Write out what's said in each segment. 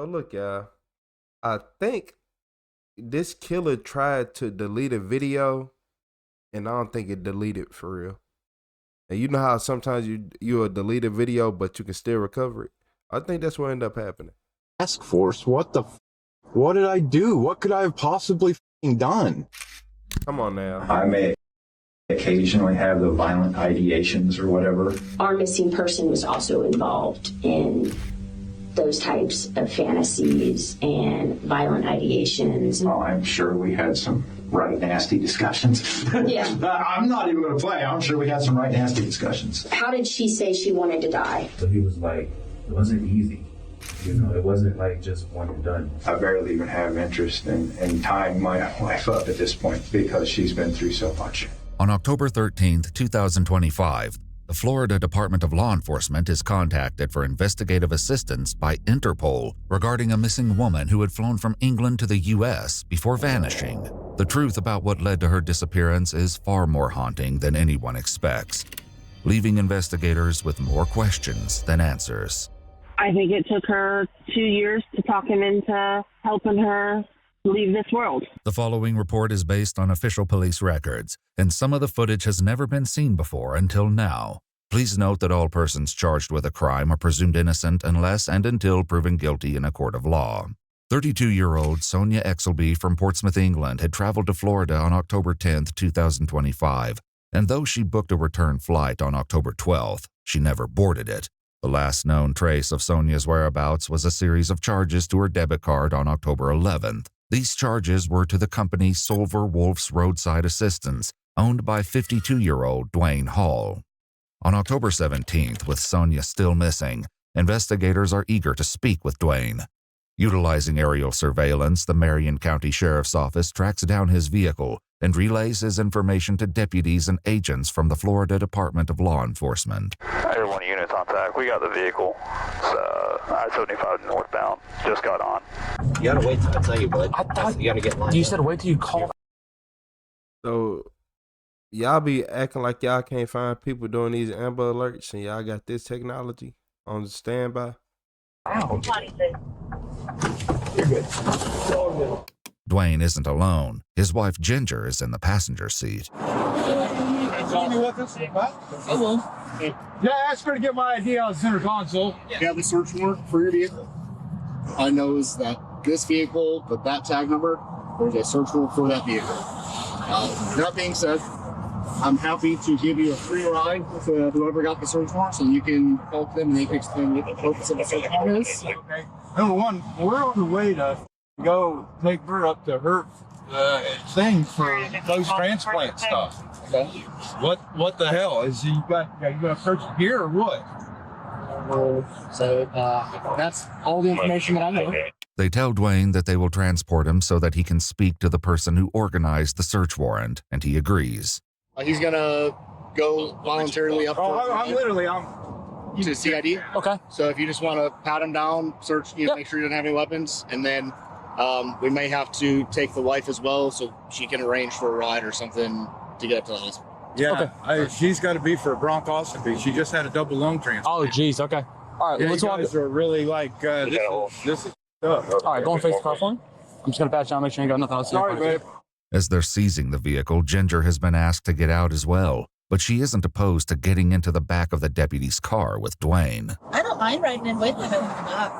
So look, y'all. I think this killer tried to delete a video, and I don't think it deleted for real. And you know how sometimes you'll delete a video, but you can still recover it. I think that's what ended up happening. Task force? What did I do? What could I have possibly done? Come on now. I may occasionally have the violent ideations or whatever. Our missing person was also involved in those types of fantasies and violent ideations. Oh, I'm sure we had some right nasty discussions. Yeah. I'm not even going to play. I'm sure we had some right nasty discussions. How did she say she wanted to die? So he was like, it wasn't easy. You know, it wasn't like just one and done. I barely even have interest in tying my wife up at this point because she's been through so much. On October 13th, 2025, the Florida Department of Law Enforcement is contacted for investigative assistance by Interpol regarding a missing woman who had flown from England to the U.S. before vanishing. The truth about what led to her disappearance is far more haunting than anyone expects, leaving investigators with more questions than answers. I think it took her 2 years to talk him into helping her leave this world. The following report is based on official police records, and some of the footage has never been seen before until now. Please note that all persons charged with a crime are presumed innocent unless and until proven guilty in a court of law. 32-year-old Sonia Exelby from Portsmouth, England, had traveled to Florida on October 10, 2025, and though she booked a return flight on October 12th, she never boarded it. The last known trace of Sonia's whereabouts was a series of charges to her debit card on October 11th. These charges were to the company Solver Wolf's Roadside Assistance, owned by 52-year-old Dwayne Hall. On October 17th, with Sonia still missing, investigators are eager to speak with Dwayne. Utilizing aerial surveillance, the Marion County Sheriff's Office tracks down his vehicle and relays his information to deputies and agents from the Florida Department of Law Enforcement. Everyone units on track. We got the vehicle. It's I-75 northbound. Just got on. You gotta wait till I tell you, bud. I thought you gotta get lined you up. said wait till you call. So y'all be acting like y'all can't find people doing these Amber Alerts, and y'all got this technology on standby. Ow. You're good. It's all good. Dwayne isn't alone. His wife Ginger is in the passenger seat. Tell me what this is about. Hello. Yeah, I asked her to get my ID on the center console. You have the search warrant for your vehicle. I knows that this vehicle, with that tag number, there's a search warrant for that vehicle. That being said, I'm happy to give you a free ride with whoever got the search warrant so you can help them and they can explain what the purpose of the search warrant is. Okay. Number one, we're on the way to go take her up to her thing for those transplant stuff. Okay. What the hell is you gonna search here or what? So that's all the information that I know. They tell Dwayne that they will transport him so that he can speak to the person who organized the search warrant, and he agrees. He's gonna go voluntarily up I'm to CID. Okay. So if you just want to pat him down, search, make sure he doesn't have any weapons, and then we may have to take the wife as well, so she can arrange for a ride or something to get up to the hospital. Yeah, Okay. She's got to be for a bronchoscopy. She just had a double lung transplant. Oh, geez. Okay. All right. Yeah, Let's you walk. guys are really like this is tough. All right. Go and face the car for me. I'm just gonna patch down, make sure you got nothing else. Sorry, babe. As they're seizing the vehicle, Ginger has been asked to get out as well, but she isn't opposed to getting into the back of the deputy's car with Dwayne. I don't mind riding in with him in the back.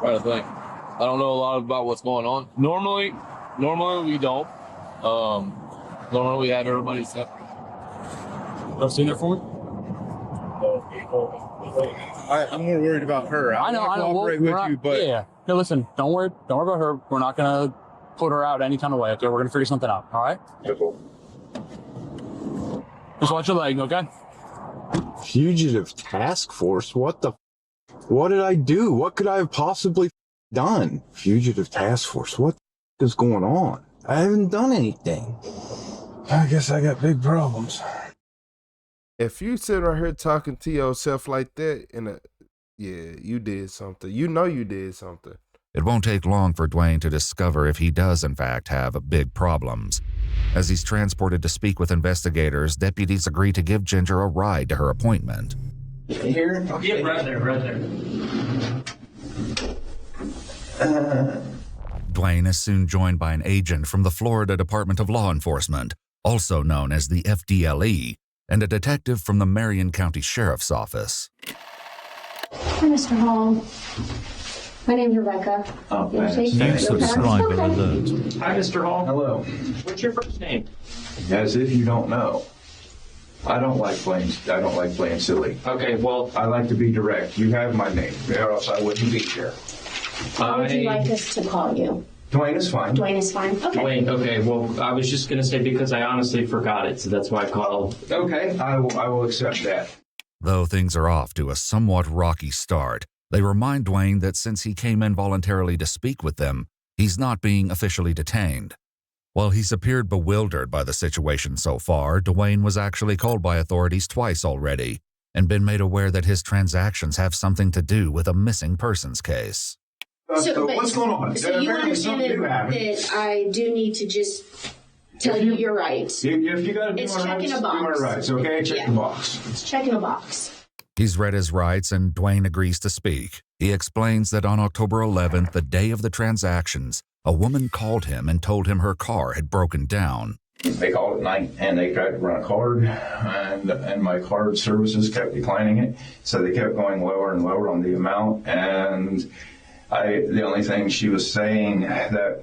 Trying to think. I don't know a lot about what's going on. Normally we don't. Normally we have everybody separate. Go stand there for me. I'm more worried about her. I know. Cooperate with you, but yeah. No, listen. Don't worry about her. We're not gonna put her out any kind of way. Okay, we're gonna figure something out. All right. Just watch your leg, okay? Fugitive task force? What did I do? What could I have possibly done? Fugitive task force? What is going on? I haven't done anything. I guess I got big problems. If you sit right here talking to yourself like that, you did something. You know you did something. It won't take long for Dwayne to discover if he does in fact have big problems. As he's transported to speak with investigators, deputies agree to give Ginger a ride to her appointment. Here? Yeah, right there. Dwayne is soon joined by an agent from the Florida Department of Law Enforcement, also known as the FDLE, and a detective from the Marion County Sheriff's Office. Hi, Mr. Hall. My name's Rebecca. Oh, You've subscribed an alert. Hi, Mr. Hall. Hello. What's your first name? As if you don't know. I don't like playing silly. Okay, well, I like to be direct. You have my name, or else I wouldn't be here. How would you like us to call you? Dwayne is fine. Dwayne is fine. Okay. Dwayne, okay, well, I was just going to say because I honestly forgot it, so that's why I called. Okay, I will accept that. Though things are off to a somewhat rocky start, they remind Dwayne that since he came in voluntarily to speak with them, he's not being officially detained. While he's appeared bewildered by the situation so far, Dwayne was actually called by authorities twice already and been made aware that his transactions have something to do with a missing persons case. So what's going on? So you understand that I do need to just tell you you're right. If you got to do It's my checking rights, a box. do my rights, okay? Check the box. It's checking a box. He's read his rights and Dwayne agrees to speak. He explains that on October 11th, the day of the transactions, a woman called him and told him her car had broken down. They called at night and they tried to run a card, and my card services kept declining it, so they kept going lower and lower on the amount. And the only thing she was saying that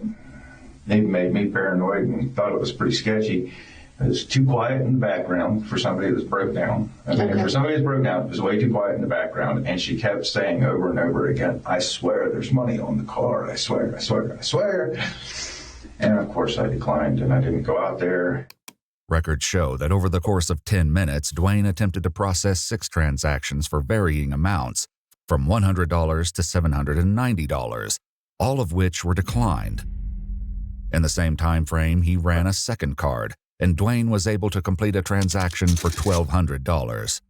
maybe made me paranoid and thought it was pretty sketchy. It was too quiet in the background for somebody that was broke down. I mean, for somebody that's broke down, it was way too quiet in the background. And she kept saying over and over again, I swear there's money on the car. I swear, I swear, I swear. And of course I declined and I didn't go out there. Records show that over the course of 10 minutes, Dwayne attempted to process 6 transactions for varying amounts, from $100 to $790, all of which were declined. In the same time frame, he ran a second card, and Dwayne was able to complete a transaction for $1,200.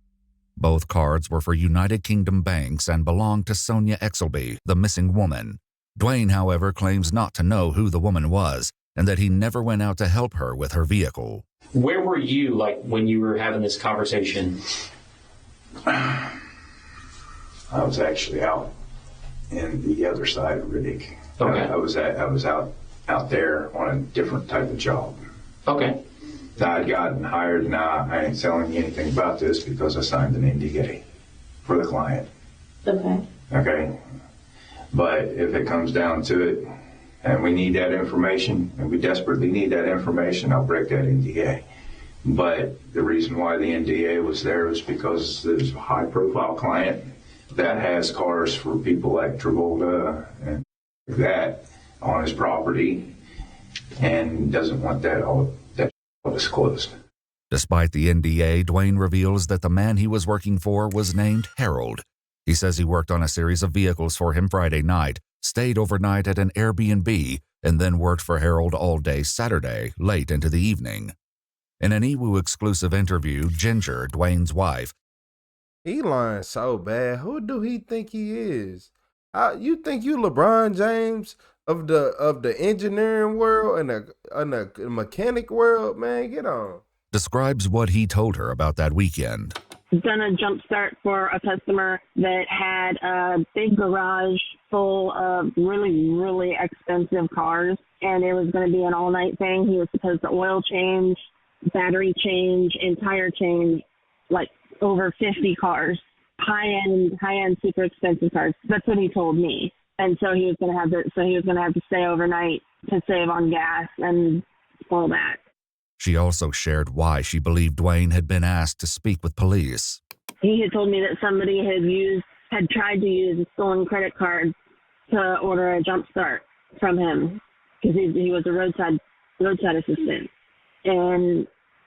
Both cards were for United Kingdom banks and belonged to Sonia Exelby, the missing woman. Dwayne, however, claims not to know who the woman was and that he never went out to help her with her vehicle. Where were you, like, when you were having this conversation? I was actually out in the other side of Riddick. Okay. I was out there on a different type of job. Okay. I'd gotten hired. Now I ain't telling you anything about this because I signed an NDA for the client. Okay. Okay. But if it comes down to it, and we need that information, and we desperately need that information, I'll break that NDA. But the reason why the NDA was there is because there's a high-profile client that has cars for people like Travolta and that on his property, and doesn't want that all disclosed. Despite the NDA, Dwayne reveals that the man he was working for was named Harold. He says he worked on a series of vehicles for him Friday night, stayed overnight at an Airbnb, and then worked for Harold all day Saturday, late into the evening. In an EWU exclusive interview, Ginger, Dwayne's wife, he lying so bad. Who do he think he is? You think you LeBron James of the engineering world and the mechanic world? Man, get on. describes what he told her about that weekend. Done a jump start for a customer that had a big garage full of really, really expensive cars, and it was going to be an all-night thing. He was supposed to oil change, battery change, and tire change, like over 50 cars, high-end, super expensive cars. That's what he told me. And so he was going to have to stay overnight to save on gas and all that. She also shared why she believed Dwayne had been asked to speak with police. He had told me that somebody had tried to use a stolen credit card to order a jump start from him because he was a roadside assistant, and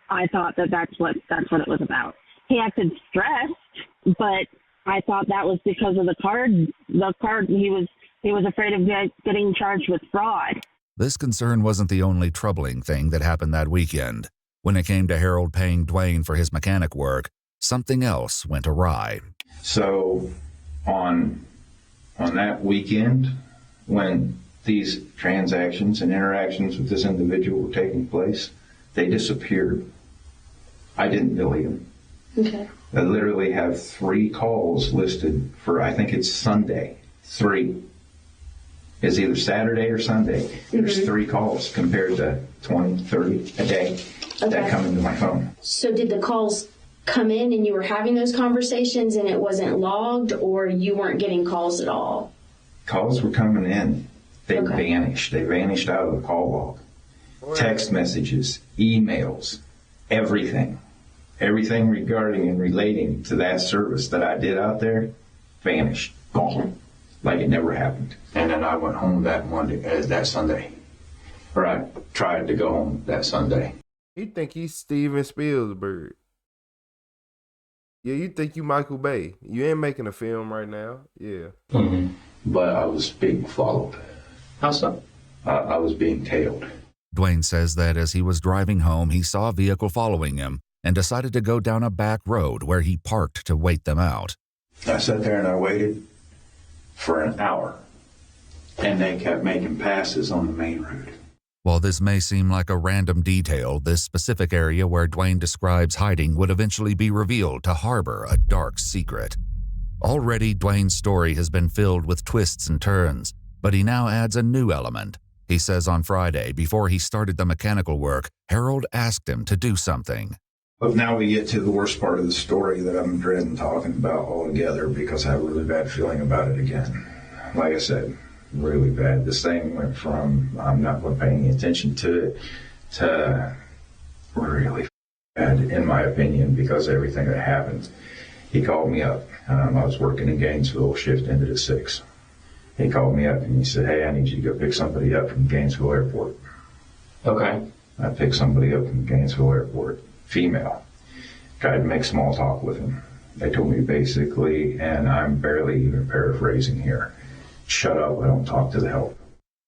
I thought that's what it was about. He acted stressed, but I thought that was because of the card. The card, he was afraid of getting charged with fraud. This concern wasn't the only troubling thing that happened that weekend. When it came to Harold paying Dwayne for his mechanic work, something else went awry. So on that weekend, when these transactions and interactions with this individual were taking place, they disappeared. I didn't delete them. Okay. I literally have 3 calls listed for, I think it's Sunday, 3. It's either Saturday or Sunday. There's 3 calls compared to 20, 30 a day that come into my phone. So did the calls come in and you were having those conversations and it wasn't logged, or you weren't getting calls at all? Calls were coming in. They vanished. They vanished out of the call log. Text messages, emails, everything. Everything regarding and relating to that service that I did out there vanished. Gone. Like it never happened. And then I went home that Sunday. Or I tried to go home that Sunday. You think he's Steven Spielberg? Yeah, you think you Michael Bay. You ain't making a film right now. Yeah. Mm-hmm. But I was being followed. How so? I was being tailed. Dwayne says that as he was driving home, he saw a vehicle following him and decided to go down a back road where he parked to wait them out. I sat there and I waited for an hour, and they kept making passes on the main road. While this may seem like a random detail, this specific area where Dwayne describes hiding would eventually be revealed to harbor a dark secret. Already, Dwayne's story has been filled with twists and turns, but he now adds a new element. He says on Friday, before he started the mechanical work, Harold asked him to do something. But now we get to the worst part of the story that I'm dreading talking about altogether because I have a really bad feeling about it again. Like I said, really bad. This thing went from I'm not going to pay any attention to it to really bad, in my opinion, because of everything that happened. He called me up. I was working in Gainesville, shift ended at 6. He called me up and he said, hey, I need you to go pick somebody up from Gainesville Airport. Okay. I picked somebody up from Gainesville Airport, female. Tried to make small talk with him. They told me basically, and I'm barely even paraphrasing here, shut up, I don't talk to the help.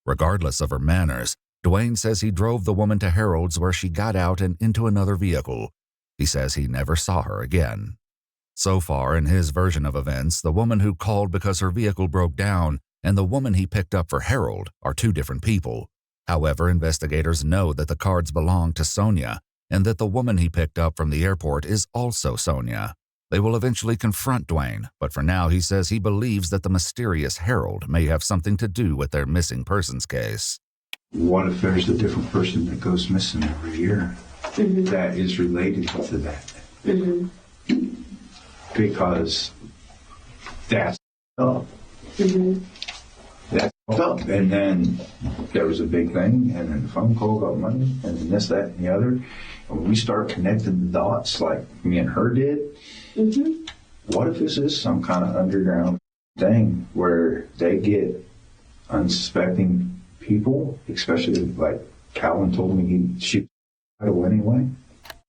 Regardless of her manners, Dwayne says he drove the woman to Harold's where she got out and into another vehicle. He says he never saw her again. So far, in his version of events, the woman who called because her vehicle broke down and the woman he picked up for Harold are 2 different people. However, investigators know that the cards belong to Sonia and that the woman he picked up from the airport is also Sonia. They will eventually confront Dwayne, but for now he says he believes that the mysterious Harold may have something to do with their missing persons case. What if there's a different person that goes missing every year that is related to that? Because that's up. That's up. And then there was a big thing, and then the phone call got money, and then this, that, and the other. And when we start connecting the dots like me and her did, what if this is some kind of underground thing where they get unsuspecting people, especially like Calvin told me he'd shoot anyway?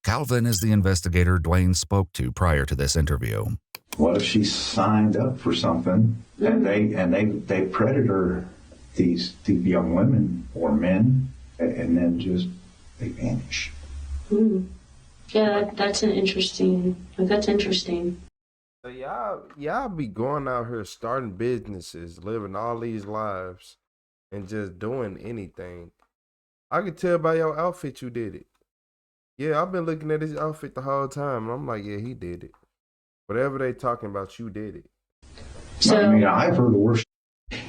Calvin is the investigator Dwayne spoke to prior to this interview. What if she signed up for something and they predator these young women or men and then just they vanish? Yeah, that's interesting. So y'all be going out here starting businesses, living all these lives, and just doing anything. I could tell by your outfit you did it. Yeah, I've been looking at his outfit the whole time. And I'm like, yeah, he did it. Whatever they talking about, you did it. So, I mean, I've heard the worst.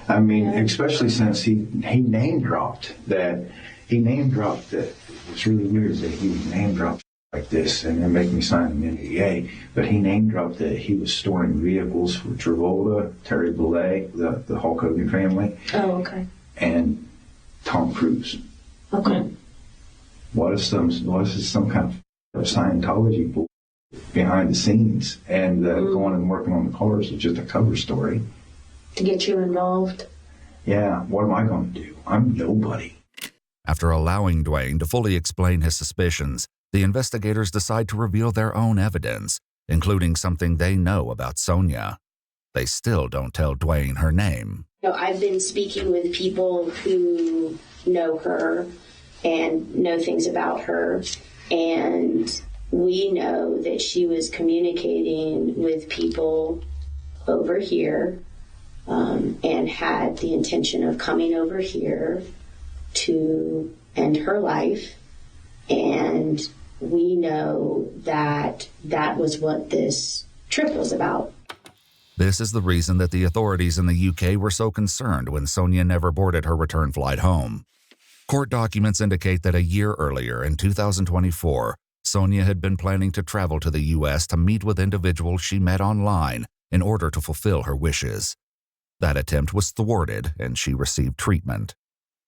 I mean, especially since he name dropped that. He name dropped that. It's really weird that he would name drop like this and then make me sign an NDA. But he name dropped that he was storing vehicles for Travolta, Terry Bollea, the Hulk Hogan family. Oh, okay. And Tom Cruise. Okay. What if some kind of Scientology bull behind the scenes and going and working on the cars is just a cover story? To get you involved? Yeah, what am I going to do? I'm nobody. After allowing Dwayne to fully explain his suspicions, the investigators decide to reveal their own evidence, including something they know about Sonia. They still don't tell Dwayne her name. I've been speaking with people who know her and know things about her, and we know that she was communicating with people over here and had the intention of coming over here to end her life, and we know that that was what this trip was about. This is the reason that the authorities in the UK were so concerned when Sonia never boarded her return flight home. Court documents indicate that a year earlier, in 2024, Sonia had been planning to travel to the U.S. to meet with individuals she met online in order to fulfill her wishes. That attempt was thwarted and she received treatment.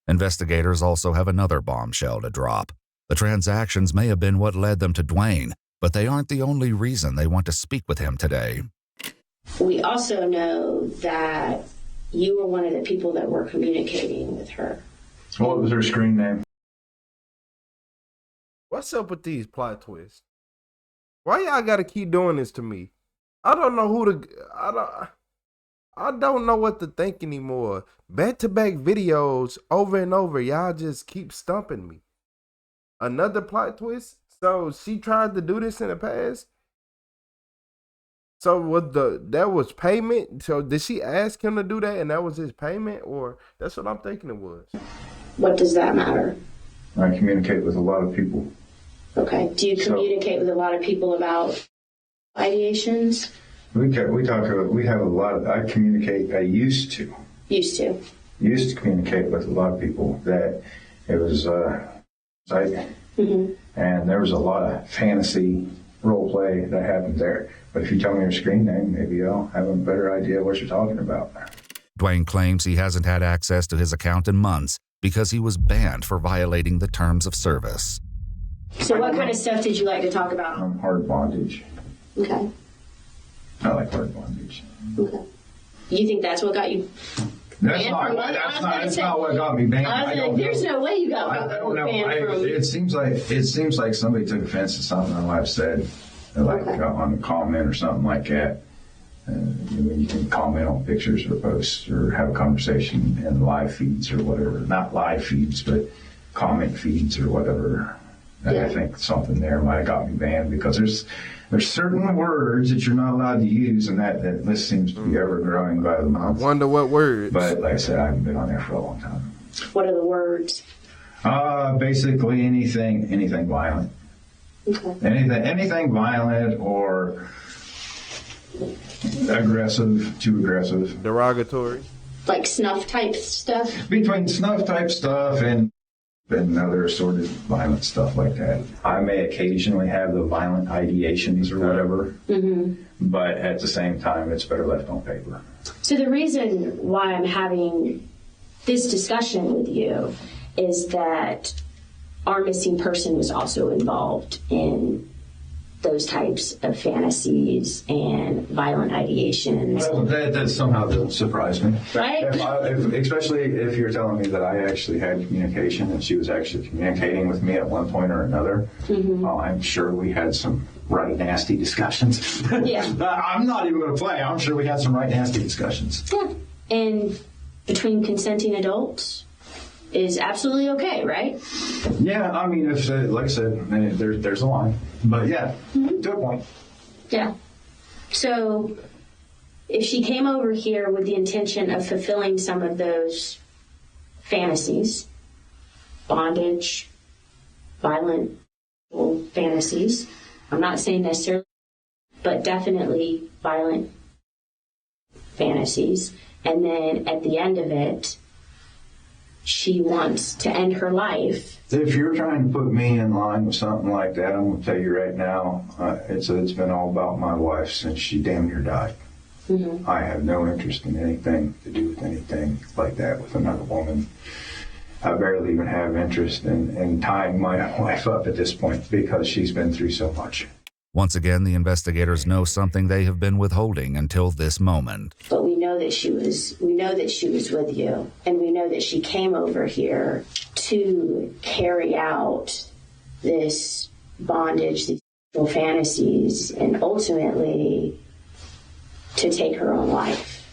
Investigators also have another bombshell to drop. The transactions may have been what led them to Dwayne, but they aren't the only reason they want to speak with him today. We also know that you were one of the people that were communicating with her. What was her screen name? What's up with these plot twists? Why y'all gotta keep doing this to me? I don't know who to. I don't know what to think anymore. Back-to-back videos over and over. Y'all just keep stumping me. Another plot twist? So she tried to do this in the past? So that was payment? So did she ask him to do that and that was his payment? Or that's what I'm thinking it was. What does that matter? I communicate with a lot of people. Okay. Do you communicate with a lot of people about ideations? We have a lot of, I communicate, I used to communicate with a lot of people that it was, and there was a lot of fantasy role play that happened there. But if you tell me your screen name, maybe I'll have a better idea what you're talking about. Dwayne claims he hasn't had access to his account in months because he was banned for violating the terms of service. So what kind of stuff did you like to talk about? Hard bondage. Okay. I like hard bondage. Okay. You think that's what got you That's not what got me banned. There's no way you got banned from. It seems like somebody took offense to something I might have said, like on a comment or something like that. You can comment on pictures or posts or have a conversation in live feeds or whatever. Not live feeds, but comment feeds or whatever. I think something there might have got me banned because there's certain words that you're not allowed to use, and that list seems to be ever growing by the month. I wonder what words. But like I said, I haven't been on there for a long time. What are the words? Basically anything violent. Okay. Anything violent or aggressive, too aggressive. Derogatory. Like snuff type stuff? Between snuff type stuff and other assorted violent stuff like that. I may occasionally have the violent ideations or whatever, but at the same time, it's better left on paper. So the reason why I'm having this discussion with you is that our missing person was also involved in those types of fantasies and violent ideations. Well, that somehow doesn't surprise me. Right? Especially if you're telling me that I actually had communication and she was actually communicating with me at one point or another. I'm sure we had some right nasty discussions. Yeah. I'm not even going to play. I'm sure we had some right nasty discussions. Yeah. And between consenting adults is absolutely okay, right? Yeah, I mean, if like I said, there's a line. But yeah, to a point. Yeah. So if she came over here with the intention of fulfilling some of those fantasies, bondage, violent fantasies, I'm not saying necessarily, but definitely violent fantasies, and then at the end of it, she wants to end her life. If you're trying to put me in line with something like that, I'm going to tell you right now, it's been all about my wife since she damn near died. I have no interest in anything to do with anything like that with another woman. I barely even have interest in tying my wife up at this point because she's been through so much. Once again, the investigators know something they have been withholding until this moment. But we know that she was with you, and we know that she came over here to carry out this bondage, these sexual fantasies, and ultimately to take her own life.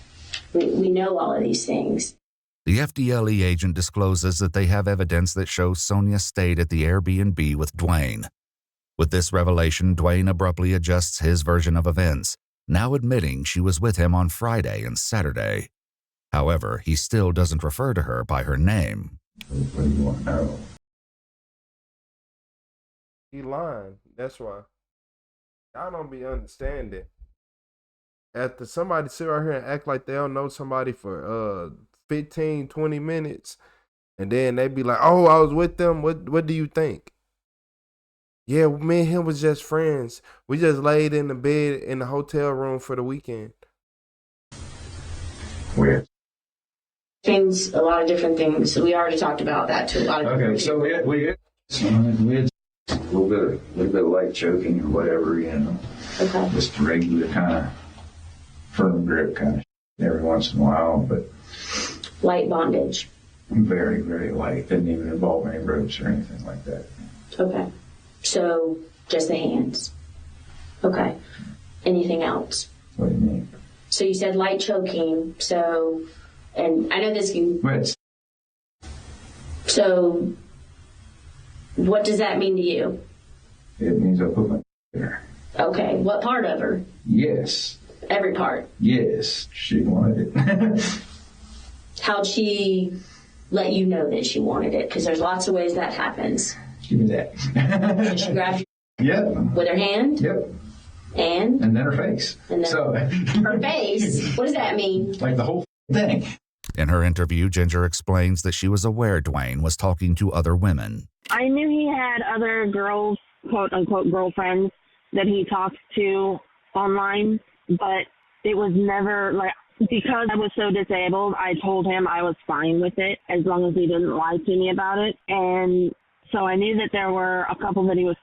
We know all of these things. The FDLE agent discloses that they have evidence that shows Sonia stayed at the Airbnb with Dwayne. With this revelation, Dwayne abruptly adjusts his version of events, now admitting she was with him on Friday and Saturday. However, he still doesn't refer to her by her name. What do you want to know? He lying. That's why. I don't be understanding. after somebody sit right here and act like they don't know somebody for 15, 20 minutes, and then they be like, oh, I was with them. What do you think? Yeah, me and him was just friends. We just laid in the bed in the hotel room for the weekend. Weird. Things, a lot of different things. We already talked about that to a lot of Okay, different so people. we had a little bit of light choking or whatever, you know. Okay. Just a regular kind of firm grip kind of every once in a while, but Light bondage. very, very light. Didn't even involve any ropes or anything like that. Okay. So just the hands. Okay. Anything else? What do you mean? So you said light choking. So, and I know this can. Right. So, what does that mean to you? It means I put my there. Okay. What part of her? Yes. Every part. Yes. She wanted it. How'd she let you know that she wanted it? Because there's lots of ways that happens. Give me that. Did she grab you Yep. with her hand? Yep. And then her face. And then so her face. What does that mean? Like the whole thing. In her interview, Ginger explains that she was aware Dwayne was talking to other women. I knew he had other girls, quote unquote girlfriends, that he talked to online, but it was never like, because I was so disabled, I told him I was fine with it as long as he didn't lie to me about it. And so I knew that there were a couple that he was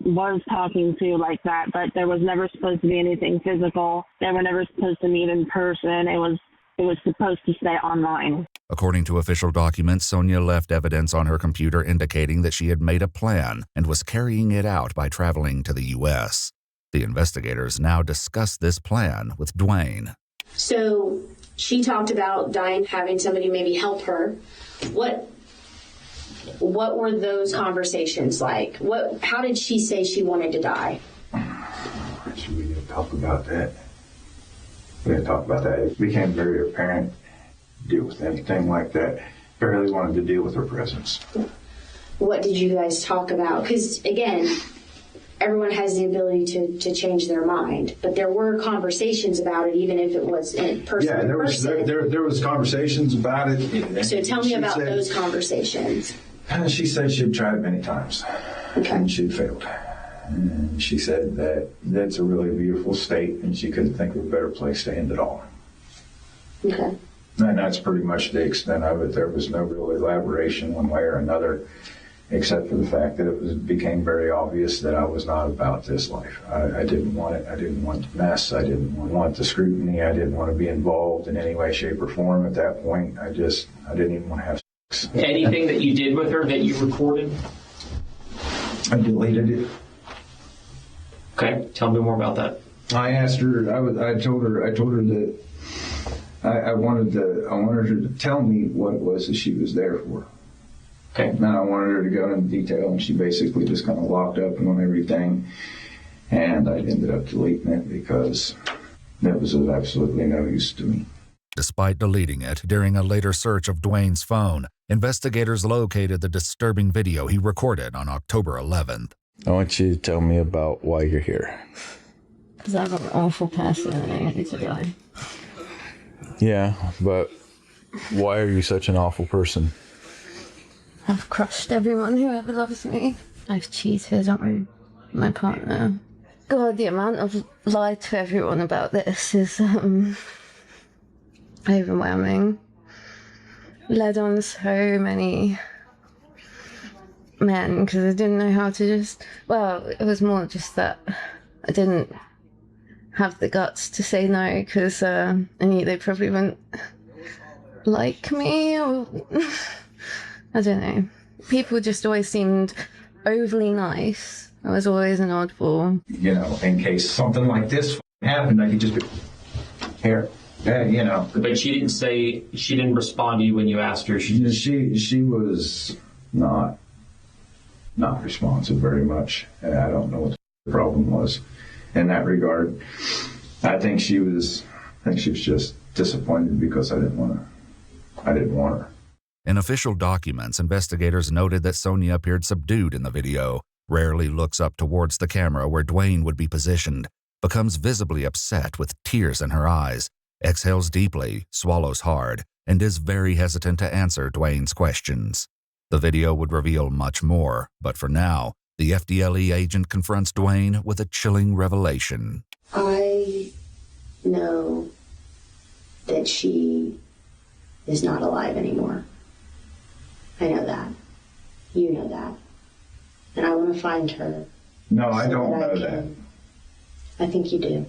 talking to like that, but there was never supposed to be anything physical. They were never supposed to meet in person. It was supposed to stay online. According to official documents, Sonia left evidence on her computer indicating that she had made a plan and was carrying it out by traveling to the U.S. The investigators now discuss this plan with Dwayne. So she talked about dying, having somebody maybe help her. What were those conversations like? How did she say she wanted to die? We didn't talk about that. It became very apparent to deal with anything like that. Barely wanted to deal with her presence. What did you guys talk about? Because, again, everyone has the ability to change their mind. But there were conversations about it, even if it was in person. Yeah, there was conversations about it. So tell me about those conversations. She said she'd tried many times. Okay. And she'd failed. And she said that that's a really beautiful state, and she couldn't think of a better place to end it all. Okay. And that's pretty much the extent of it. There was no real elaboration one way or another, except for the fact that it became very obvious that I was not about this life. I didn't want it. I didn't want the mess. I didn't want the scrutiny. I didn't want to be involved in any way, shape, or form at that point. I didn't even want to have sex. Anything that you did with her that you recorded? I deleted it. Okay, tell me more about that. I asked her. I told her that I wanted her to tell me what it was that she was there for. Okay. And I wanted her to go into detail, and she basically just kind of locked up on everything. And I ended up deleting it because that was of absolutely no use to me. Despite deleting it, during a later search of Dwayne's phone, investigators located the disturbing video he recorded on October 11th. I want you to tell me about why you're here. Because I'm an awful person and I need to die. Yeah, but why are you such an awful person? I've crushed everyone who ever loves me. I've cheated on my partner. God, the amount of lied to everyone about this is overwhelming. Led on so many men because I didn't know how to well, it was more just that I didn't have the guts to say no because I knew they probably wouldn't like me or I don't know. People just always seemed overly nice. I was always an oddball. You know, in case something like this happened, I could just be here. Yeah, you know. But she didn't respond to you when you asked her. She was not responsive very much. And I don't know what the problem was in that regard. I think she was just disappointed because I didn't want her. In official documents, investigators noted that Sonia appeared subdued in the video, rarely looks up towards the camera where Dwayne would be positioned, becomes visibly upset with tears in her eyes, exhales deeply, swallows hard, and is very hesitant to answer Dwayne's questions. The video would reveal much more, but for now, the FDLE agent confronts Dwayne with a chilling revelation. I know that she is not alive anymore. I know that. You know that. And I want to find her. No, I don't know that. I think you do.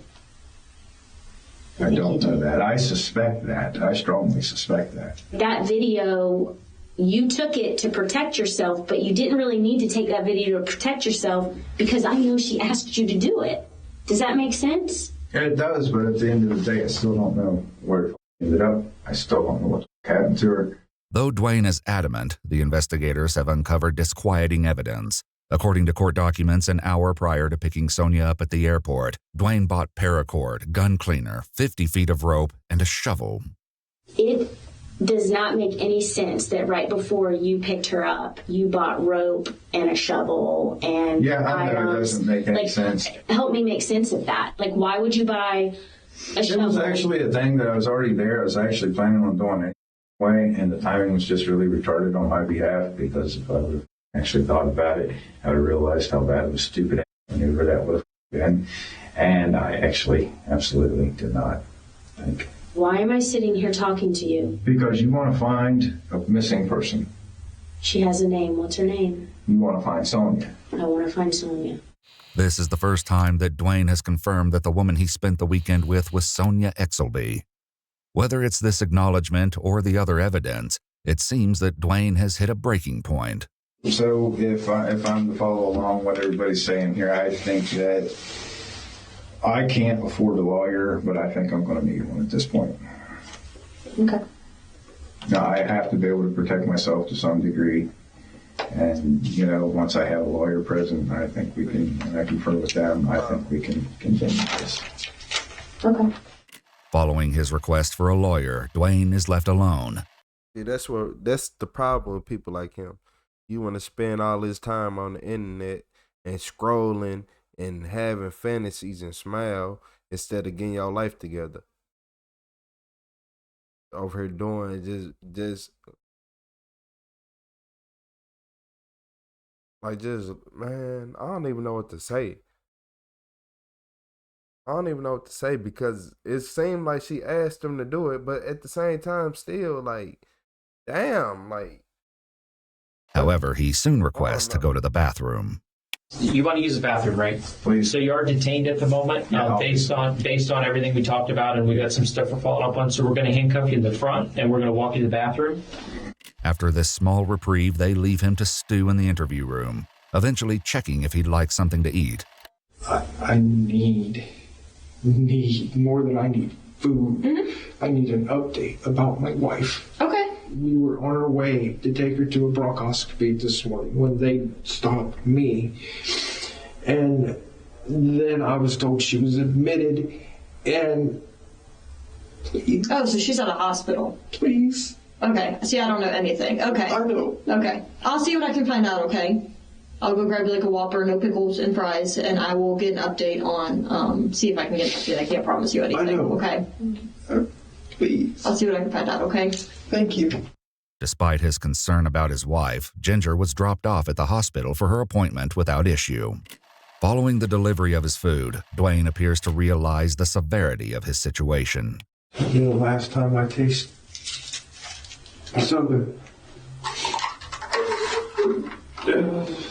I don't know that. I suspect that. I strongly suspect that. That video, you took it to protect yourself, but you didn't really need to take that video to protect yourself because I know she asked you to do it. Does that make sense? It does, but at the end of the day, I still don't know where it ended up. I still don't know what happened to her. Though Dwayne is adamant, the investigators have uncovered disquieting evidence. According to court documents, an hour prior to picking Sonia up at the airport, Dwayne bought paracord, gun cleaner, 50 feet of rope, and a shovel. It does not make any sense that right before you picked her up, you bought rope and a shovel and I know it doesn't make any sense. Help me make sense of that. Like, why would you buy a shovel? It was actually a thing that I was already there. I was actually planning on doing it anyway, and the timing was just really retarded on my behalf because if I would have actually thought about it, I would have realized how bad of a stupid maneuver that would have been. And I actually absolutely did not think. Why am I sitting here talking to you? Because you want to find a missing person. She has a name. What's her name? You want to find Sonia. I want to find Sonia. This is the first time that Dwayne has confirmed that the woman he spent the weekend with was Sonia Exelby. Whether it's this acknowledgement or the other evidence, it seems that Dwayne has hit a breaking point. So if I'm to follow along what everybody's saying here, I think that I can't afford a lawyer, but I think I'm going to need one at this point. Okay. Now, I have to be able to protect myself to some degree. And, once I have a lawyer present, I think we can, and I confer with them, I think we can continue this. Okay. Following his request for a lawyer, Dwayne is left alone. See, that's the problem with people like him. You want to spend all this time on the internet and scrolling and having fantasies and smile instead of getting your life together. Over here doing just man, I don't even know what to say. I don't even know what to say because it seemed like she asked him to do it, but at the same time, still damn. However, he soon requests to go to the bathroom. You want to use the bathroom, right? Please. So you are detained at the moment, based on everything we talked about, and we got some stuff we're following up on. So we're going to handcuff you in the front, and we're going to walk you to the bathroom. After this small reprieve, they leave him to stew in the interview room, eventually checking if he'd like something to eat. I need more than I need food. Mm-hmm. I need an update about my wife. Okay. We were on our way to take her to a bronchoscopy this morning when they stopped me. And then I was told she was admitted and... Oh, so she's at a hospital. Please. Okay. See, I don't know anything. Okay. I know. Okay. I'll see what I can find out, okay? I'll go grab like a Whopper, no pickles and fries, and I will get an update on, see if I can get an update. I can't promise you anything. I know. Okay. Please. I'll see what I can find out, okay? Thank you. Despite his concern about his wife, Ginger was dropped off at the hospital for her appointment without issue. Following the delivery of his food, Dwayne appears to realize the severity of his situation. The last time I tasted something.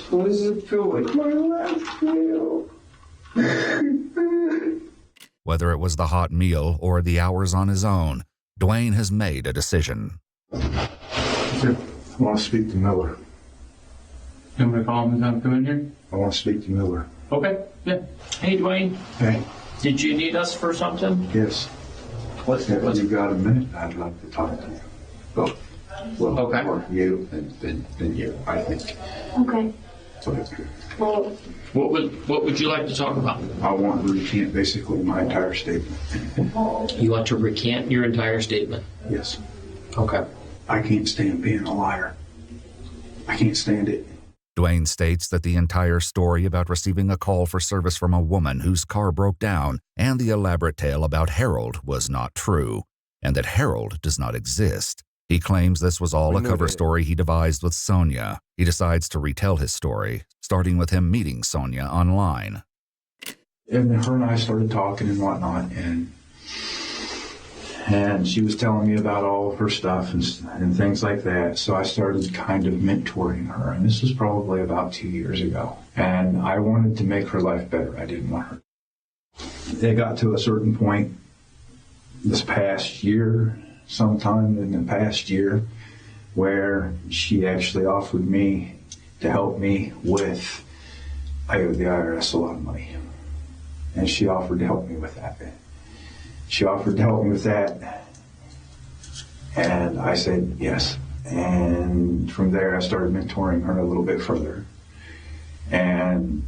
What does it feel like? My last meal. Whether it was the hot meal or the hours on his own, Dwayne has made a decision. I want to speak to Miller. You want me to call him and have him come in here? I want to speak to Miller. Okay, yeah. Hey, Dwayne. Hey. Did you need us for something? Yes. What's if you got a minute, I'd like to talk to you. Well, okay. More you than you, I think. Okay. Well, What would you like to talk about? I want to recant basically my entire statement. You want to recant your entire statement? Yes. Okay. I can't stand being a liar. I can't stand it. Dwayne states that the entire story about receiving a call for service from a woman whose car broke down and the elaborate tale about Harold was not true, and that Harold does not exist. He claims this was all a cover story he devised with Sonia. He decides to retell his story, starting with him meeting Sonia online. And her and I started talking and whatnot, and she was telling me about all of her stuff and things like that. So I started kind of mentoring her, and this was probably about 2 years ago. And I wanted to make her life better. I didn't want her. It got to a certain point this past year, sometime in the past year, where she actually offered me to help me with, I owe the IRS a lot of money. And she offered to help me with that. She offered to help me with that, and I said yes. And from there, I started mentoring her a little bit further, and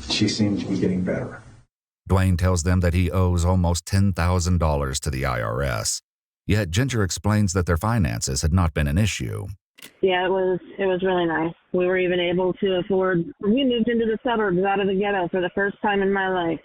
she seemed to be getting better. Dwayne tells them that he owes almost $10,000 to the IRS. Yet Ginger explains that their finances had not been an issue. Yeah, it was really nice. We were even able to afford, we moved into the suburbs out of the ghetto for the first time in my life.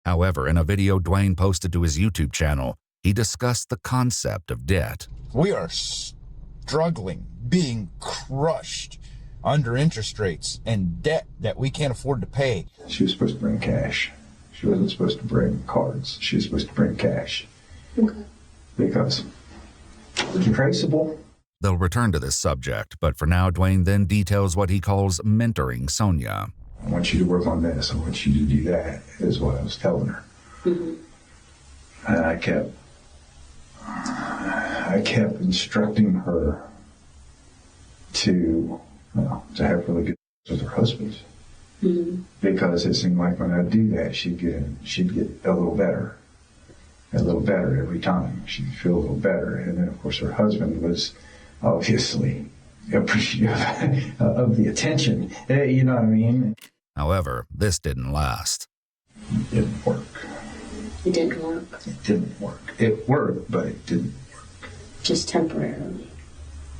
However, in a video Dwayne posted to his YouTube channel, he discussed the concept of debt. We are struggling, being crushed under interest rates and debt that we can't afford to pay. She was supposed to bring cash. She wasn't supposed to bring cards. She was supposed to bring cash. Okay. Because it's traceable. They'll return to this subject, but for now, Dwayne then details what he calls mentoring Sonia. I want you to work on this. I want you to do that, is what I was telling her. Mm-hmm. And I kept instructing her to have really good with her husband. Mm-hmm. Because it seemed like when I do that, she'd get a little better every time. She'd feel a little better. And then, of course, her husband was obviously appreciative of the attention. You know what I mean? However, this didn't last. It didn't work. It didn't work. It didn't work. It worked, but it didn't work. Just temporarily.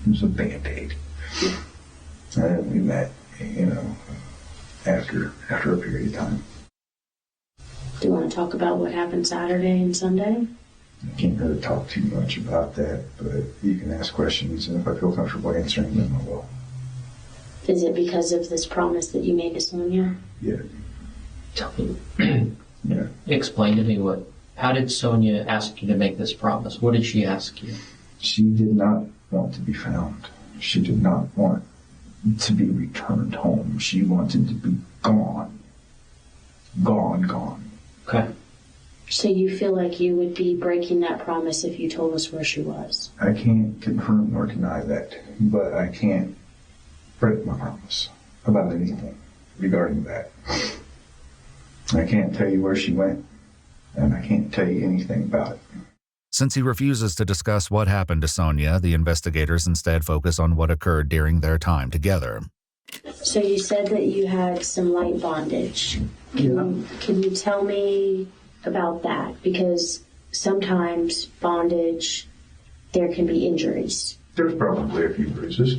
It was a Band-Aid. And we met, after a period of time. Do you want to talk about what happened Saturday and Sunday? I can't really talk too much about that, but you can ask questions, and if I feel comfortable answering them, I will. Is it because of this promise that you made to Sonia? Yeah. Tell me. Yeah. Explain to me how did Sonia ask you to make this promise? What did she ask you? She did not want to be found. She did not want to be returned home. She wanted to be gone. Gone. Okay. So you feel like you would be breaking that promise if you told us where she was? I can't confirm nor deny that, but I can't break my promise about anything regarding that. I can't tell you where she went, and I can't tell you anything about it. Since he refuses to discuss what happened to Sonia, the investigators instead focus on what occurred during their time together. So you said that you had some light bondage. Can you tell me about that? Because sometimes bondage, there can be injuries. There's probably a few bruises.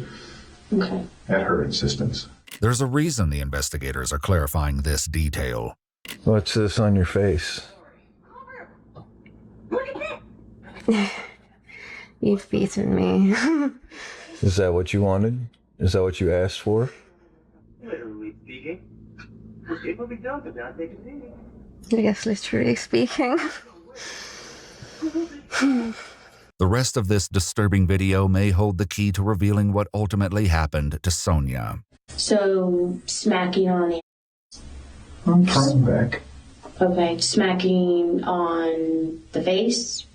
Okay. At her insistence. There's a reason the investigators are clarifying this detail. What's this on your face? You've beaten me. Is that what you wanted? Is that what you asked for? Literally speaking. It will be done, but not take it easy. I guess literally speaking. The rest of this disturbing video may hold the key to revealing what ultimately happened to Sonia. So smacking on the... I'm trying back. Okay, smacking on the face?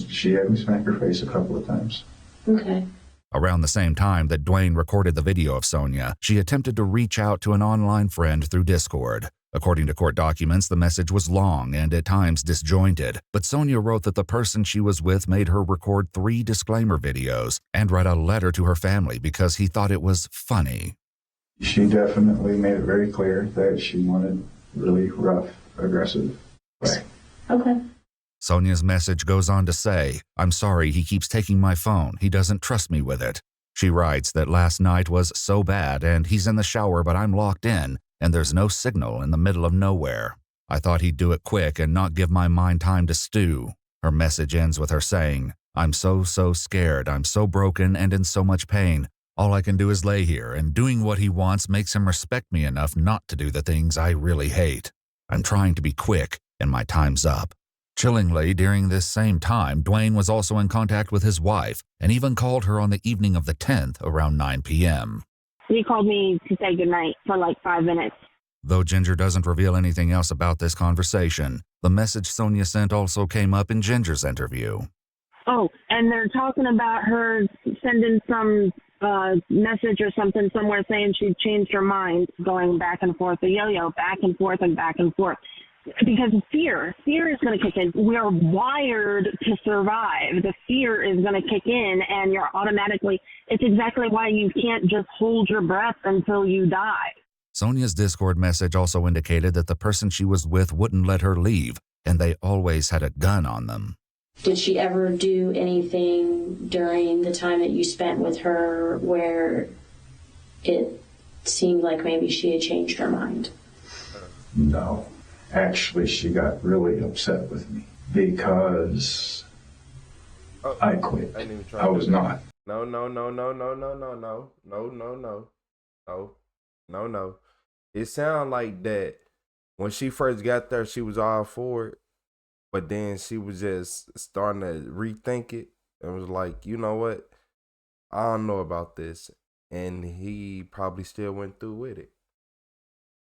She had me smack her face a couple of times. Okay. Around the same time that Dwayne recorded the video of Sonia, she attempted to reach out to an online friend through Discord. According to court documents, the message was long and at times disjointed, but Sonia wrote that the person she was with made her record 3 disclaimer videos and write a letter to her family because he thought it was funny. She definitely made it very clear that she wanted really rough, aggressive way. Okay. Sonia's message goes on to say, "I'm sorry he keeps taking my phone. He doesn't trust me with it." She writes that last night was so bad and he's in the shower but I'm locked in and there's no signal in the middle of nowhere. I thought he'd do it quick and not give my mind time to stew. Her message ends with her saying, I'm so scared, I'm so broken and in so much pain. All I can do is lay here, and doing what he wants makes him respect me enough not to do the things I really hate. I'm trying to be quick, and my time's up. Chillingly, during this same time, Dwayne was also in contact with his wife and even called her on the evening of the 10th around 9 p.m. He called me to say goodnight for like 5 minutes. Though Ginger doesn't reveal anything else about this conversation, the message Sonia sent also came up in Ginger's interview. Oh, and they're talking about her sending some message or something somewhere saying she'd changed her mind, going back and forth, a yo-yo, back and forth and back and forth. Because of fear. Fear is going to kick in. We are wired to survive. The fear is going to kick in, and you're automatically, it's exactly why you can't just hold your breath until you die. Sonia's Discord message also indicated that the person she was with wouldn't let her leave, and they always had a gun on them. Did she ever do anything during the time that you spent with her where it seemed like maybe she had changed her mind? No. Actually, she got really upset with me because I quit. I was not. No. It sounded like that when she first got there, she was all for it. But then she was just starting to rethink it and was like, you know what? I don't know about this. And he probably still went through with it.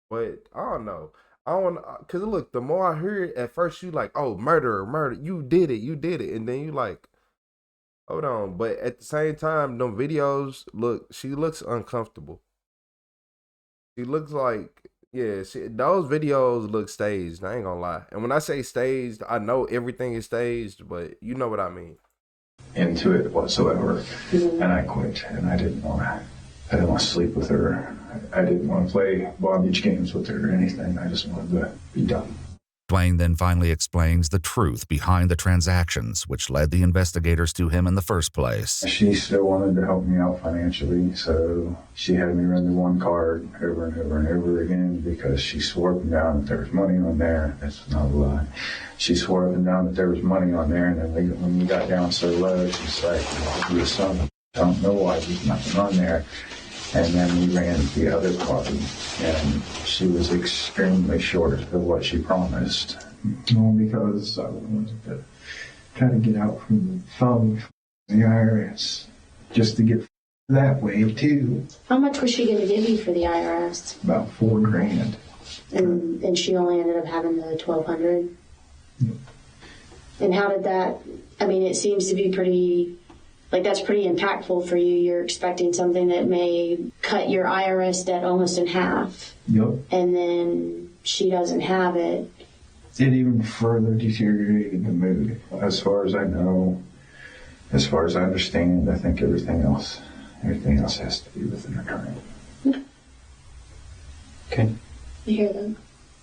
But I don't know. Because look, the more I hear it, at first you like, oh, murder. You did it. And then you like, hold on. But at the same time, them videos, she looks uncomfortable. She looks like, those videos look staged. I ain't gonna lie. And when I say staged, I know everything is staged, but you know what I mean. Into it whatsoever. And I quit. And I didn't want to sleep with her. I didn't want to play bondage games with her or anything. I just wanted to be done. Dwayne then finally explains the truth behind the transactions, which led the investigators to him in the first place. She still wanted to help me out financially, so she had me run the one card over and over and over again because she swore up and down that there was money on there. That's not a lie. She swore up and down that there was money on there, and then when we got down so low, she's like, "You son, I don't know why there's nothing on there." And then we ran the other card, and she was extremely short of what she promised. Well, because I wanted to try to get out from the IRS, just to get that way too. How much was she going to give you for the IRS? About $4,000. And she only ended up having the $1,200? Yep. And how did that, I mean, it seems to be pretty... Like, that's pretty impactful for you. You're expecting something that may cut your IRS debt almost in half. Yep. And then she doesn't have it. It even further deteriorated the mood. As far as I know, as far as I understand, I think everything else has to be with an attorney. Yeah. Okay. I hear that.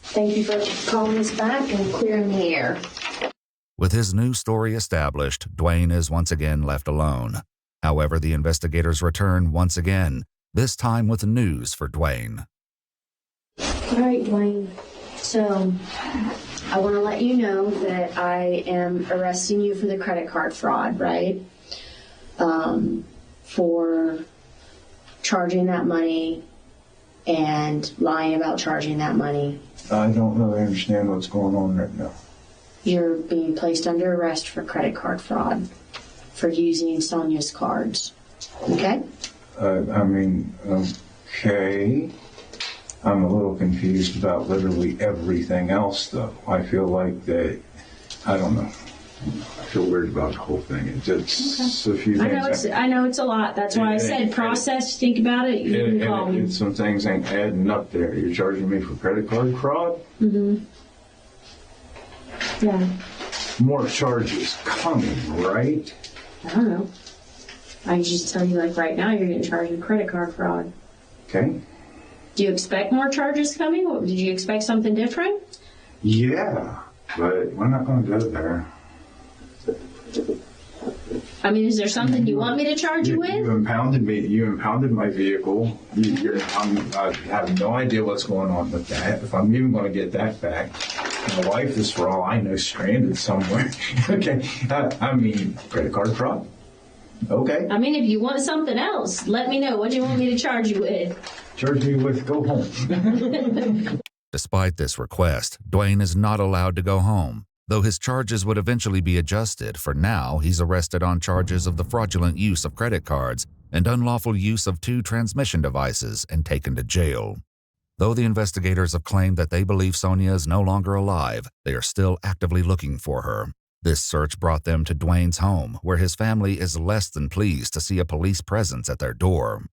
Thank you for calling us back and clearing the air. With his new story established, Dwayne is once again left alone. However, the investigators return once again, this time with news for Dwayne. All right, Dwayne. So, I want to let you know that I am arresting you for the credit card fraud, right? For charging that money and lying about charging that money. I don't really understand what's going on right now. You're being placed under arrest for credit card fraud for using Sonia's cards. Okay? Okay. I'm a little confused about literally everything else, though. I feel like that, I don't know. I feel weird about the whole thing. It's a few things. I know it's a lot. That's why I said process, think about it. You can call me. Some things ain't adding up there. You're charging me for credit card fraud? Mm-hmm. Yeah. More charges coming, right? I don't know. I can just tell you, like, right now, you're getting charged with credit card fraud. Okay. Do you expect more charges coming? Or did you expect something different? Yeah, but we're not going to go there. I mean, is there something you want me to charge you with? You impounded me. You impounded my vehicle. I have no idea what's going on with that. If I'm even going to get that back, my wife is, for all I know, stranded somewhere. Okay. I mean, credit card fraud. Okay. I mean, if you want something else, let me know. What do you want me to charge you with? Charge me with go home. Despite this request, Dwayne is not allowed to go home. Though his charges would eventually be adjusted, for now he's arrested on charges of the fraudulent use of credit cards and unlawful use of 2 transmission devices and taken to jail. Though the investigators have claimed that they believe Sonia is no longer alive, they are still actively looking for her. This search brought them to Dwayne's home, where his family is less than pleased to see a police presence at their door.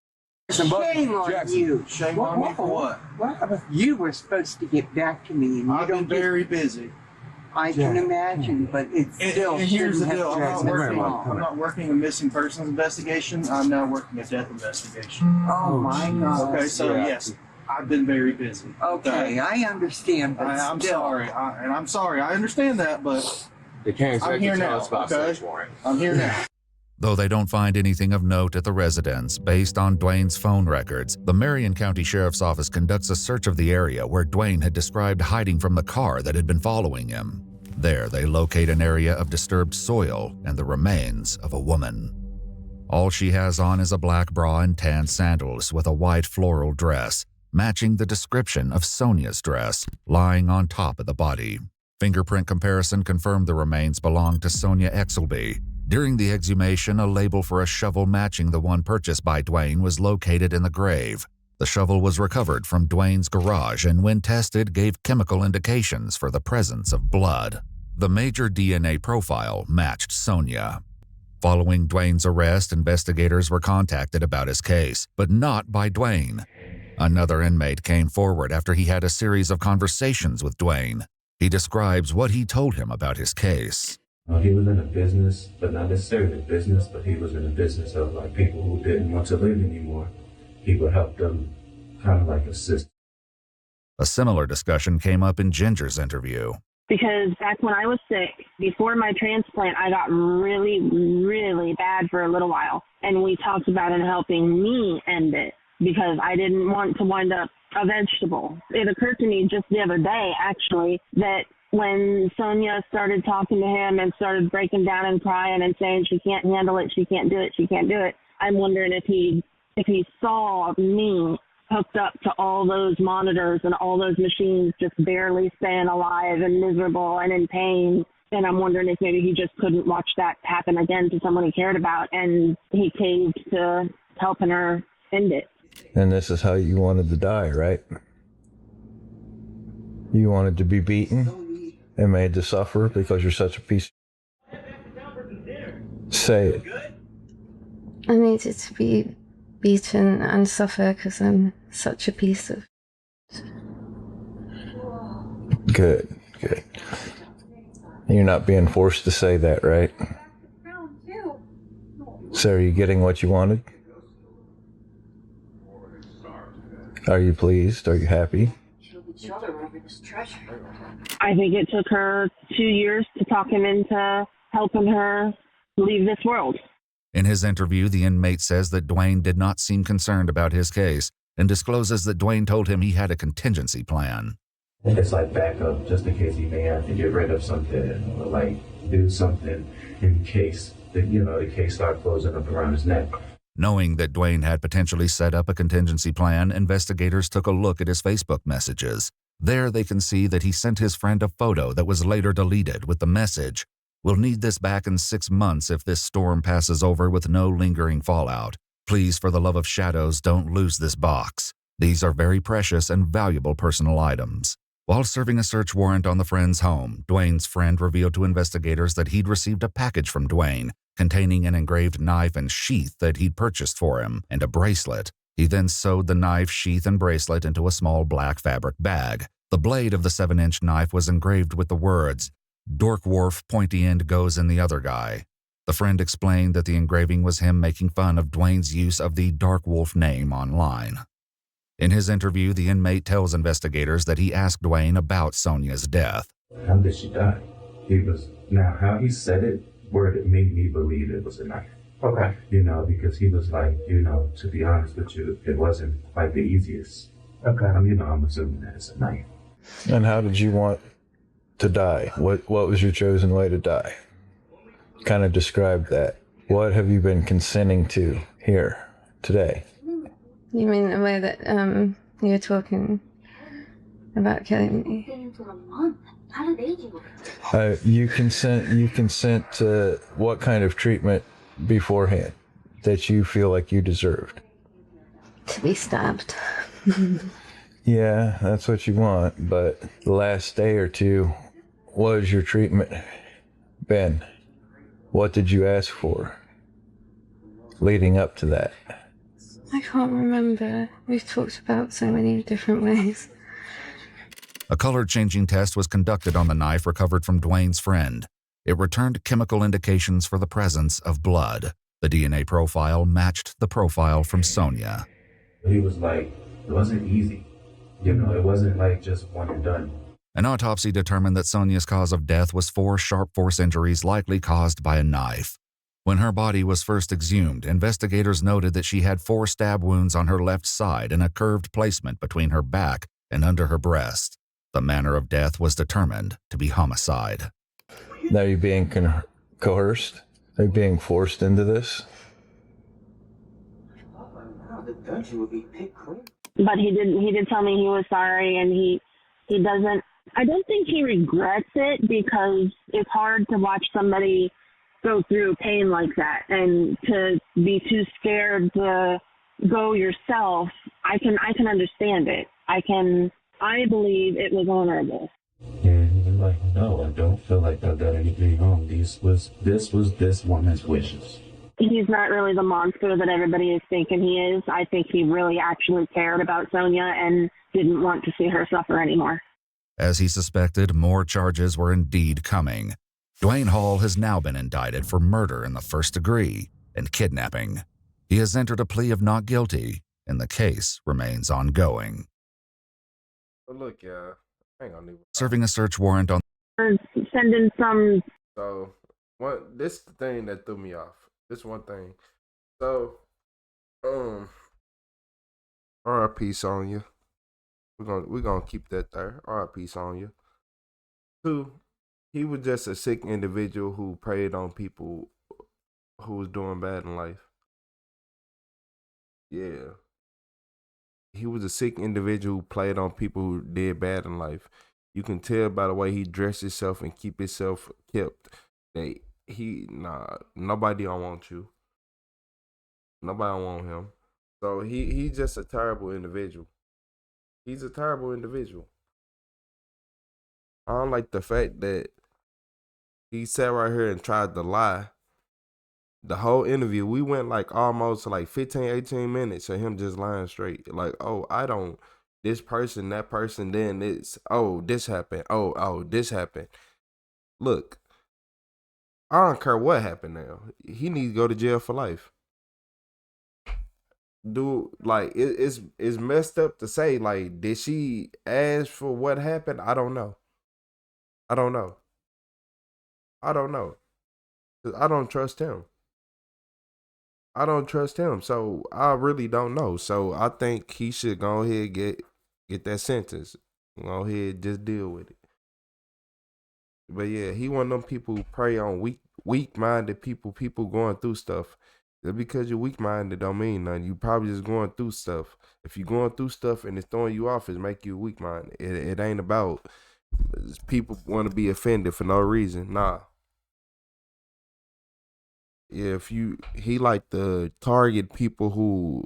Shame on you. Shame on me for what? What? You were supposed to get back to me, and I've been very busy. I can imagine, but it's still. And here's the deal: I'm long. not working a missing persons investigation. I'm now working a death investigation. Oh my God! Okay, so yes, I've been very busy. Okay, I understand, but I'm still. sorry, and I'm sorry. I understand that, but They can't I'm here now. Okay, I'm here now. Though they don't find anything of note at the residence, based on Dwayne's phone records, the Marion County Sheriff's Office conducts a search of the area where Dwayne had described hiding from the car that had been following him. There, they locate an area of disturbed soil and the remains of a woman. All she has on is a black bra and tan sandals with a white floral dress, matching the description of Sonia's dress, lying on top of the body. Fingerprint comparison confirmed the remains belonged to Sonia Exelby. During the exhumation, a label for a shovel matching the one purchased by Dwayne was located in the grave. The shovel was recovered from Dwayne's garage and, when tested, gave chemical indications for the presence of blood. The major DNA profile matched Sonia. Following Dwayne's arrest, investigators were contacted about his case, but not by Dwayne. Another inmate came forward after he had a series of conversations with Dwayne. He describes what he told him about his case. He was in a business, but not necessarily a business, but he was in a business of like people who didn't want to live anymore. He would help them, kind of like assist. A similar discussion came up in Ginger's interview. Because back when I was sick, before my transplant, I got really, really bad for a little while. And we talked about it helping me end it because I didn't want to wind up a vegetable. It occurred to me just the other day, actually, that when Sonia started talking to him and started breaking down and crying and saying she can't handle it, she can't do it, she can't do it, I'm wondering if he saw me hooked up to all those monitors and all those machines just barely staying alive and miserable and in pain. And I'm wondering if maybe he just couldn't watch that happen again to someone he cared about, and he caved to helping her end it. And this is how you wanted to die, right? You wanted to be beaten and made to suffer because you're such a piece of... Say it. I needed to be beaten and suffer because I'm such a piece of... Good. You're not being forced to say that, right? So are you getting what you wanted? Are you pleased? Are you happy? I think it took her 2 years to talk him into helping her leave this world. In his interview, the inmate says that Dwayne did not seem concerned about his case and discloses that Dwayne told him he had a contingency plan. It's like backup, just in case he may have to get rid of something or like do something in case the case starts closing up around his neck. Knowing that Dwayne had potentially set up a contingency plan, investigators took a look at his Facebook messages. There they can see that he sent his friend a photo that was later deleted with the message, "We'll need this back in 6 months if this storm passes over with no lingering fallout. Please, for the love of shadows, don't lose this box. These are very precious and valuable personal items." While serving a search warrant on the friend's home, Dwayne's friend revealed to investigators that he'd received a package from Dwayne containing an engraved knife and sheath that he'd purchased for him, and a bracelet. He then sewed the knife, sheath, and bracelet into a small black fabric bag. The blade of the 7-inch knife was engraved with the words, "Dorkwolf, pointy end goes in the other guy." The friend explained that the engraving was him making fun of Dwayne's use of the Darkwolf name online. In his interview, the inmate tells investigators that he asked Dwayne about Sonia's death. How did she die? How he said it word that made me believe it was a knife. Okay. You know, because he was like, you know, to be honest with you, it wasn't quite the easiest. Okay. You know, I'm assuming that it's a knife. And how did you want to die? What was your chosen way to die? Kind of describe that. What have you been consenting to here today? You mean the way that you're talking about killing me? You consent to what kind of treatment beforehand that you feel like you deserved? To be stabbed. Yeah, that's what you want, but the last day or two, what has your treatment been? What did you ask for leading up to that? I can't remember. We've talked about so many different ways. A color-changing test was conducted on the knife recovered from Dwayne's friend. It returned chemical indications for the presence of blood. The DNA profile matched the profile from Sonia. He was like, it wasn't easy. You know, it wasn't like just one and done. An autopsy determined that Sonia's cause of death was 4 sharp force injuries likely caused by a knife. When her body was first exhumed, investigators noted that she had 4 stab wounds on her left side and a curved placement between her back and under her breast. The manner of death was determined to be homicide. Now you're being coerced? Are you being forced into this? But he did tell me he was sorry, and he doesn't. I don't think he regrets it, because it's hard to watch somebody go through pain like that, and to be too scared to go yourself. I can understand it. I believe it was honorable. And he was like, no, I don't feel like I've done anything wrong. This was this woman's wishes. He's not really the monster that everybody is thinking he is. I think he really actually cared about Sonia and didn't want to see her suffer anymore. As he suspected, more charges were indeed coming. Dwayne Hall has now been indicted for murder in the first degree and kidnapping. He has entered a plea of not guilty, and the case remains ongoing. But look, yeah, hang on. Serving a search warrant on... Sending some... So, this the thing that threw me off. This one thing. So, R.I.P. Sonya. We're gonna keep that there. R.I.P. Sonya. 2, he was just a sick individual who preyed on people who was doing bad in life. Yeah. He was a sick individual who played on people who did bad in life. You can tell by the way he dressed himself and keep himself kept that nobody don't want you. Nobody don't want him. So he's just a terrible individual. He's a terrible individual. I don't like the fact that he sat right here and tried to lie. The whole interview, we went like almost like 15, 18 minutes of him just lying straight. Like, oh, I don't, this person, that person, then this, oh, this happened. Oh, this happened. Look, I don't care what happened now. He needs to go to jail for life. Dude, like, it's messed up to say, like, did she ask for what happened? I don't know. I don't know. 'Cause I don't trust him. So I really don't know. So I think he should go ahead and get that sentence. Go ahead and just deal with it. But yeah, he one of them people who prey on weak-minded people going through stuff. Just because you're weak-minded don't mean nothing. You probably just going through stuff. If you're going through stuff and it's throwing you off, it make you weak-minded. It ain't about people want to be offended for no reason. Nah. Yeah, he like to target people who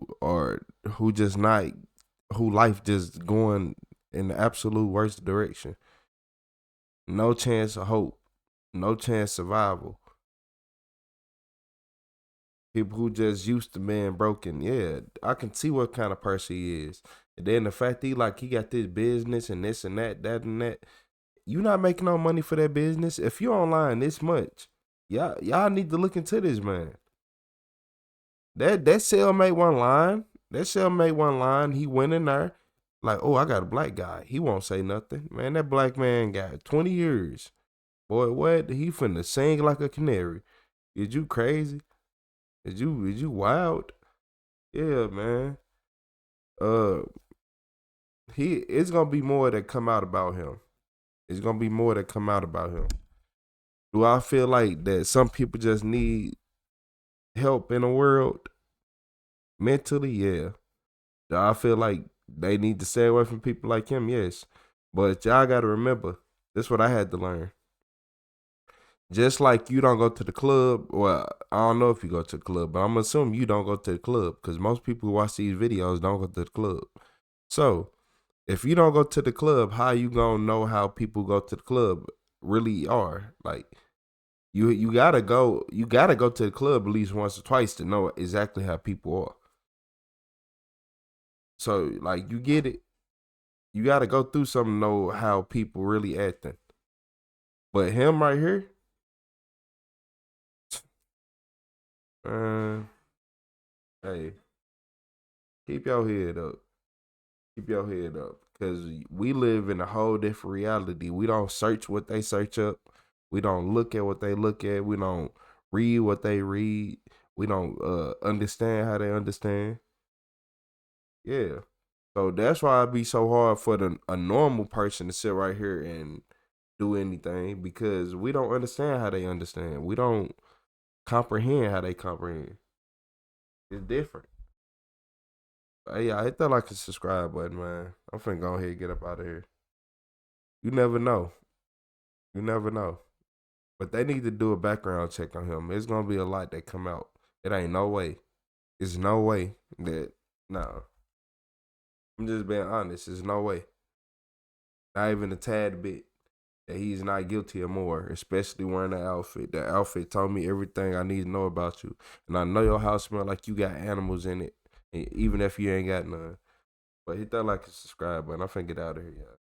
life just going in the absolute worst direction. No chance of hope. No chance of survival. People who just used to being broken. Yeah, I can see what kind of person he is. And then the fact he got this business and this and that and that. You not making no money for that business. If you're online this much, y'all need to look into this, man. That cellmate one line. He went in there like, oh, I got a black guy. He won't say nothing. Man, that black man got 20 years. Boy, what? He finna sing like a canary. Is you crazy? Is you wild? Yeah, man. Uh, it's gonna be more that come out about him. It's gonna be more that come out about him. Do I feel like that some people just need help in the world mentally? Yeah. Do I feel like they need to stay away from people like him? Yes. But y'all gotta remember, this is what I had to learn. Just like you don't go to the club, well, I don't know if you go to the club, but I'm assuming you don't go to the club because most people who watch these videos don't go to the club. So if you don't go to the club, how you gonna know how people go to the club really are? Like you gotta go to the club at least once or twice to know exactly how people are. So like you get it. You gotta go through something to know how people really acting. But him right here, hey, keep your head up. Keep your head up. Cause we live in a whole different reality. We don't search what they search up. We don't look at what they look at. We don't read what they read. We don't understand how they understand. Yeah. So that's why it'd be so hard for a normal person to sit right here and do anything because we don't understand how they understand. We don't comprehend how they comprehend. It's different. Hey, I hit that like a subscribe button, man. I'm finna go ahead and get up out of here. You never know. You never know. But they need to do a background check on him. It's gonna be a lot that come out. It ain't no way. It's no way that no. I'm just being honest. There's no way. Not even a tad bit that he's not guilty of more, especially wearing that outfit. That outfit told me everything I need to know about you. And I know your house smell like you got animals in it, even if you ain't got none. But hit that like and subscribe button. I'm finna get out of here, y'all.